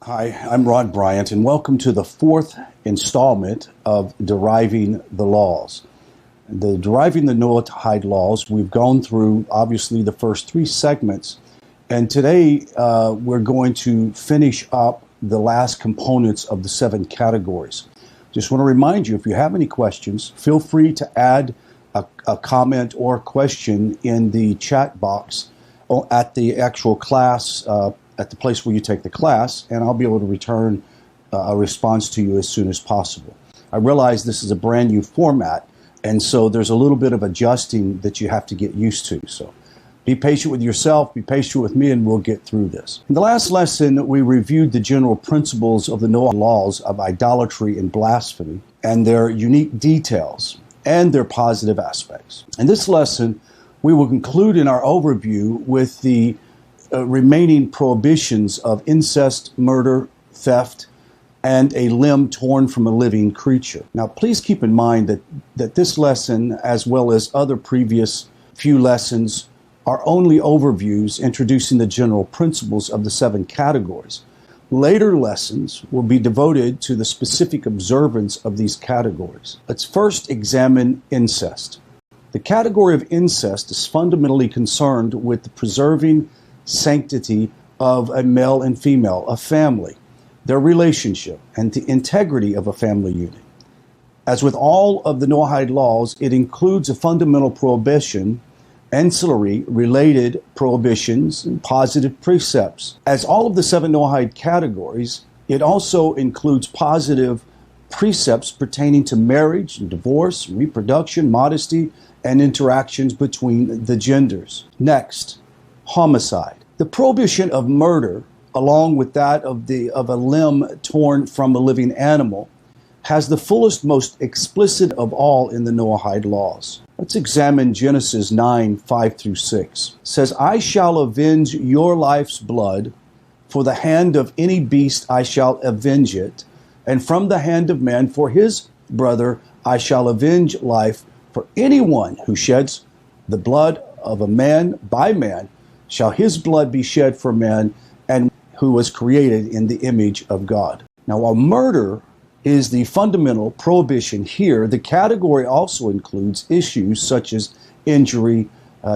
Hi, I'm Rod Bryant, and welcome to the fourth installment of Deriving the Laws. The Deriving the Noahide Laws, we've gone through, obviously, the first three segments, and today we're going to finish up the last components of the 7 categories. Just want to remind you, if you have any questions, feel free to add a comment or a question in the chat box at the actual class at the place where you take the class, and I'll be able to return a response to you as soon as possible. I realize this is a brand new format, and so there's a little bit of adjusting that you have to get used to. So be patient with yourself, be patient with me, and we'll get through this. In the last lesson, we reviewed the general principles of the Noahide laws of idolatry and blasphemy, and their unique details and their positive aspects. In this lesson, we will conclude in our overview with the remaining prohibitions of incest, murder, theft, and a limb torn from a living creature. Now, please keep in mind that this lesson, as well as other previous few lessons, are only overviews introducing the general principles of the 7 categories. Later lessons will be devoted to the specific observance of these categories. Let's first examine incest. The category of incest is fundamentally concerned with the preserving sanctity of a male and female, a family, their relationship, and the integrity of a family unit. As with all of the Noahide laws, it includes a fundamental prohibition, ancillary related prohibitions, and positive precepts. As all of the 7 Noahide categories, it also includes positive precepts pertaining to marriage, and divorce, reproduction, modesty, and interactions between the genders. Next, homicide. The prohibition of murder, along with that of a limb torn from a living animal, has the fullest, most explicit of all in the Noahide laws. Let's examine Genesis 9:5-6. It says, "I shall avenge your life's blood, for the hand of any beast I shall avenge it, and from the hand of man for his brother I shall avenge life, for anyone who sheds the blood of a man by man, shall his blood be shed for man, and who was created in the image of God." Now, while murder is the fundamental prohibition here, the category also includes issues such as injury,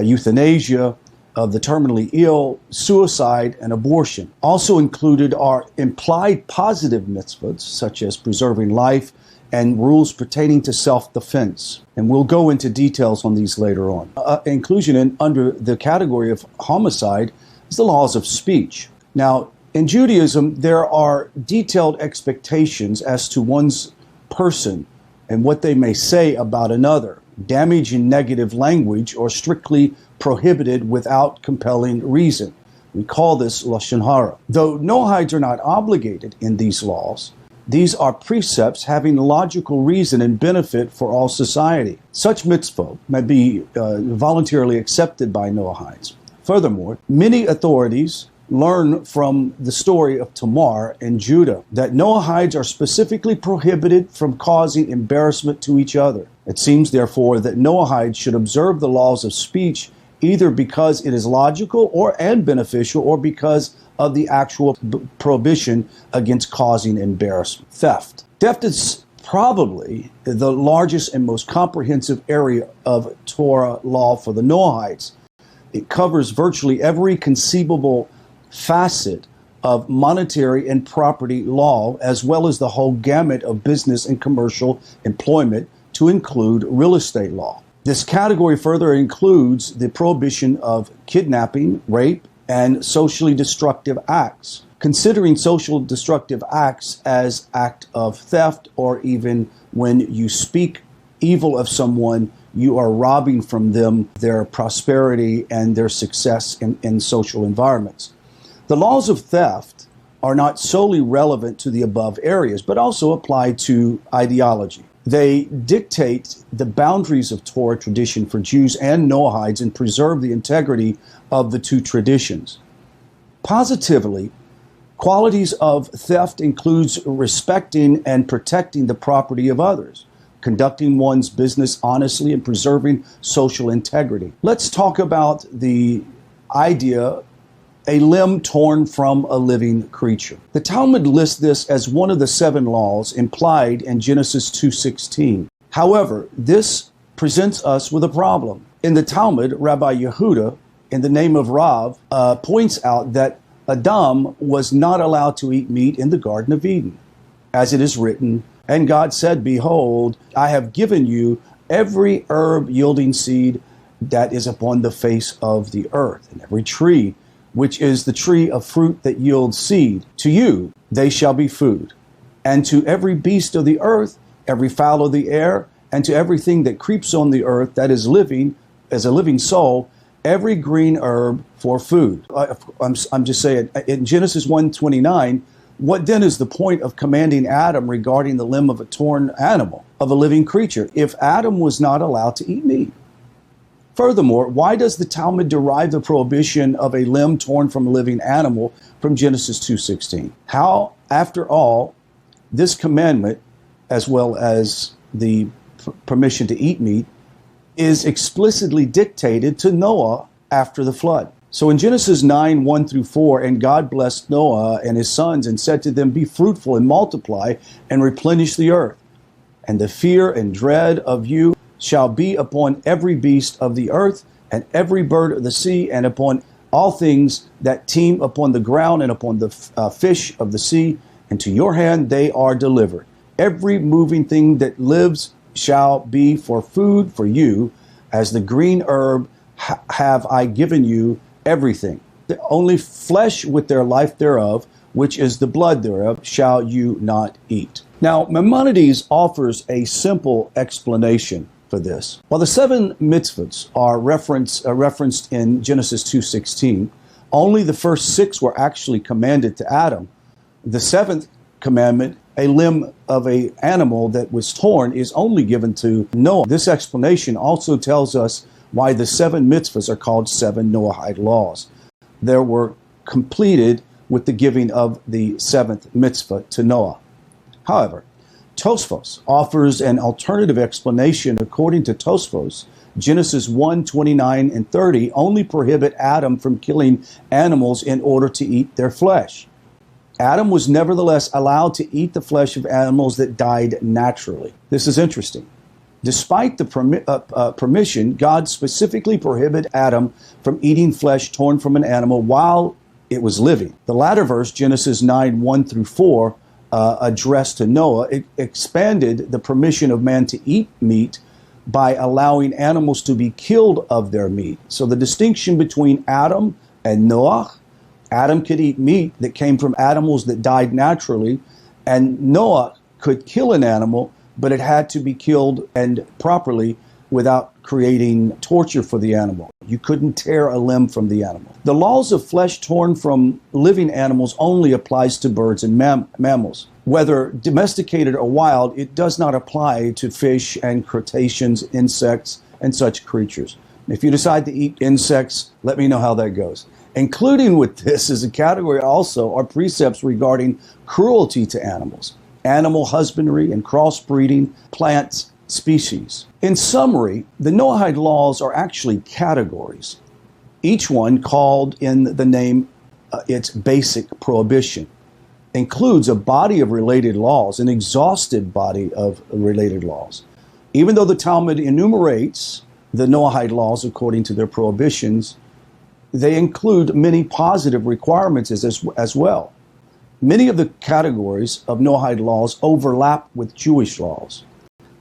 euthanasia of the terminally ill, suicide, and abortion. Also included are implied positive mitzvahs, such as preserving life, and rules pertaining to self-defense. And we'll go into details on these later on. Inclusion under the category of homicide is the laws of speech. Now, in Judaism, there are detailed expectations as to one's person and what they may say about another. Damaging negative language or strictly prohibited without compelling reason. We call this lashon hara. Though Noahides are not obligated in these laws, these are precepts having logical reason and benefit for all society. Such mitzvah may be voluntarily accepted by Noahides. Furthermore, many authorities learn from the story of Tamar and Judah that Noahides are specifically prohibited from causing embarrassment to each other. It seems, therefore, that Noahides should observe the laws of speech either because it is logical and beneficial, or because of the actual prohibition against causing embarrassment. Theft. Theft is probably the largest and most comprehensive area of Torah law for the Noahides. It covers virtually every conceivable facet of monetary and property law, as well as the whole gamut of business and commercial employment, to include real estate law. This category further includes the prohibition of kidnapping, rape, and socially destructive acts. Considering social destructive acts as act of theft, or even when you speak evil of someone, you are robbing from them their prosperity and their success in social environments. The laws of theft are not solely relevant to the above areas, but also apply to ideology. They dictate the boundaries of Torah tradition for Jews and Noahides and preserve the integrity of the two traditions. Positively, qualities of theft includes respecting and protecting the property of others, conducting one's business honestly, and preserving social integrity. Let's talk about the idea a limb torn from a living creature. The Talmud lists this as one of the 7 laws implied in Genesis 2:16. However, this presents us with a problem. In the Talmud, Rabbi Yehuda, in the name of Rav, points out that Adam was not allowed to eat meat in the Garden of Eden. As it is written, and God said, behold, I have given you every herb yielding seed that is upon the face of the earth, and every tree, which is the tree of fruit that yields seed. To you they shall be food. And to every beast of the earth, every fowl of the air, and to everything that creeps on the earth that is living, as a living soul, every green herb for food. I'm just saying, in Genesis 1:29, what then is the point of commanding Adam regarding the limb of a torn animal, of a living creature, if Adam was not allowed to eat meat? Furthermore, why does the Talmud derive the prohibition of a limb torn from a living animal from Genesis 2:16? How, after all, this commandment, as well as the permission to eat meat, is explicitly dictated to Noah after the flood? So in Genesis 9:1-4, and God blessed Noah and his sons and said to them, be fruitful and multiply and replenish the earth. And the fear and dread of you shall be upon every beast of the earth and every bird of the sea and upon all things that teem upon the ground and upon the fish of the sea. And to your hand they are delivered. Every moving thing that lives shall be for food for you. As the green herb have I given you everything. Only flesh with their life thereof, which is the blood thereof, shall you not eat. Now, Maimonides offers a simple explanation for this. While the 7 mitzvahs are referenced in Genesis 2:16, only the first 6 were actually commanded to Adam. The 7th commandment, a limb of an animal that was torn, is only given to Noah. This explanation also tells us why the 7 mitzvahs are called 7 Noahide laws. They were completed with the giving of the 7th mitzvah to Noah. However, Tosfos offers an alternative explanation. According to Tosfos, Genesis 1:29-30 only prohibit Adam from killing animals in order to eat their flesh. Adam was nevertheless allowed to eat the flesh of animals that died naturally. This is interesting. Despite the permission, God specifically prohibited Adam from eating flesh torn from an animal while it was living. The latter verse, Genesis 9:1-4, addressed to Noah, it expanded the permission of man to eat meat by allowing animals to be killed of their meat. So the distinction between Adam and Noah, Adam could eat meat that came from animals that died naturally, and Noah could kill an animal, but it had to be killed and properly without creating torture for the animal. You couldn't tear a limb from the animal. The laws of flesh torn from living animals only applies to birds and mammals. Whether domesticated or wild, it does not apply to fish and crustaceans, insects, and such creatures. If you decide to eat insects, let me know how that goes. Including with this as a category also are precepts regarding cruelty to animals, animal husbandry, and crossbreeding plants species. In summary, the Noahide laws are actually categories, each one called in the name its basic prohibition. Includes a body of related laws, an exhausted body of related laws. Even though the Talmud enumerates the Noahide laws according to their prohibitions, they include many positive requirements as well. Many of the categories of Noahide laws overlap with Jewish laws.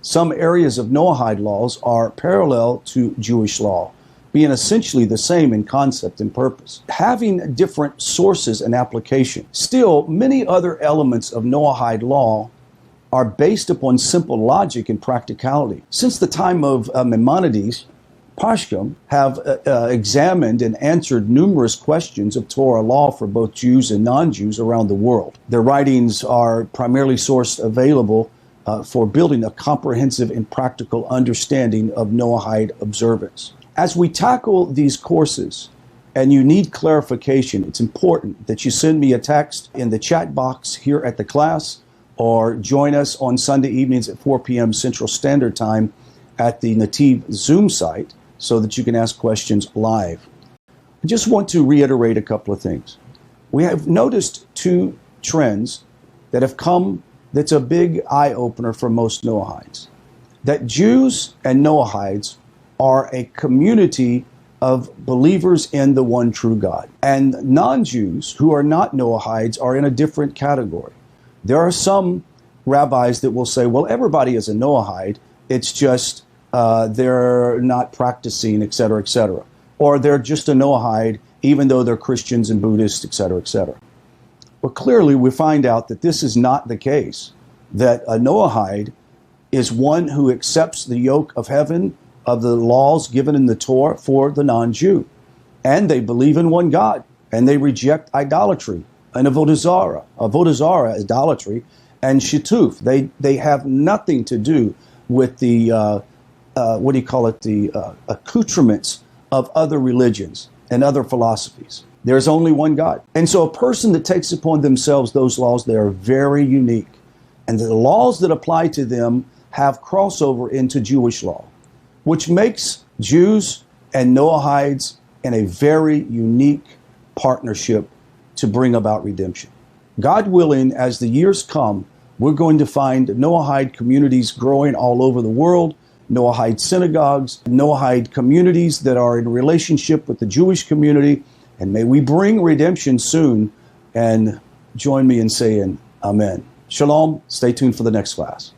Some areas of Noahide laws are parallel to Jewish law, being essentially the same in concept and purpose, having different sources and application. Still, many other elements of Noahide law are based upon simple logic and practicality. Since the time of Maimonides, Pashkim have examined and answered numerous questions of Torah law for both Jews and non-Jews around the world. Their writings are primarily sourced available for building a comprehensive and practical understanding of Noahide observance. As we tackle these courses and you need clarification, it's important that you send me a text in the chat box here at the class or join us on Sunday evenings at 4 p.m. Central Standard Time at the Nativ Zoom site so that you can ask questions live. I just want to reiterate a couple of things. We have noticed two trends that have come that's a big eye-opener for most Noahides. That Jews and Noahides are a community of believers in the one true God. And non-Jews who are not Noahides are in a different category. There are some rabbis that will say, well, everybody is a Noahide. It's just they're not practicing, et cetera, et cetera. Or they're just a Noahide, even though they're Christians and Buddhists, et cetera, et cetera. But clearly, we find out that this is not the case, that a Noahide is one who accepts the yoke of heaven, of the laws given in the Torah for the non-Jew. And they believe in one God, and they reject idolatry and avodah zarah, idolatry, and shituf. They have nothing to do with the, the accoutrements of other religions and other philosophies. There's only one God. And so a person that takes upon themselves those laws, they are very unique. And the laws that apply to them have crossover into Jewish law, which makes Jews and Noahides in a very unique partnership to bring about redemption. God willing, as the years come, we're going to find Noahide communities growing all over the world, Noahide synagogues, Noahide communities that are in relationship with the Jewish community. And may we bring redemption soon. And join me in saying amen. Shalom. Stay tuned for the next class.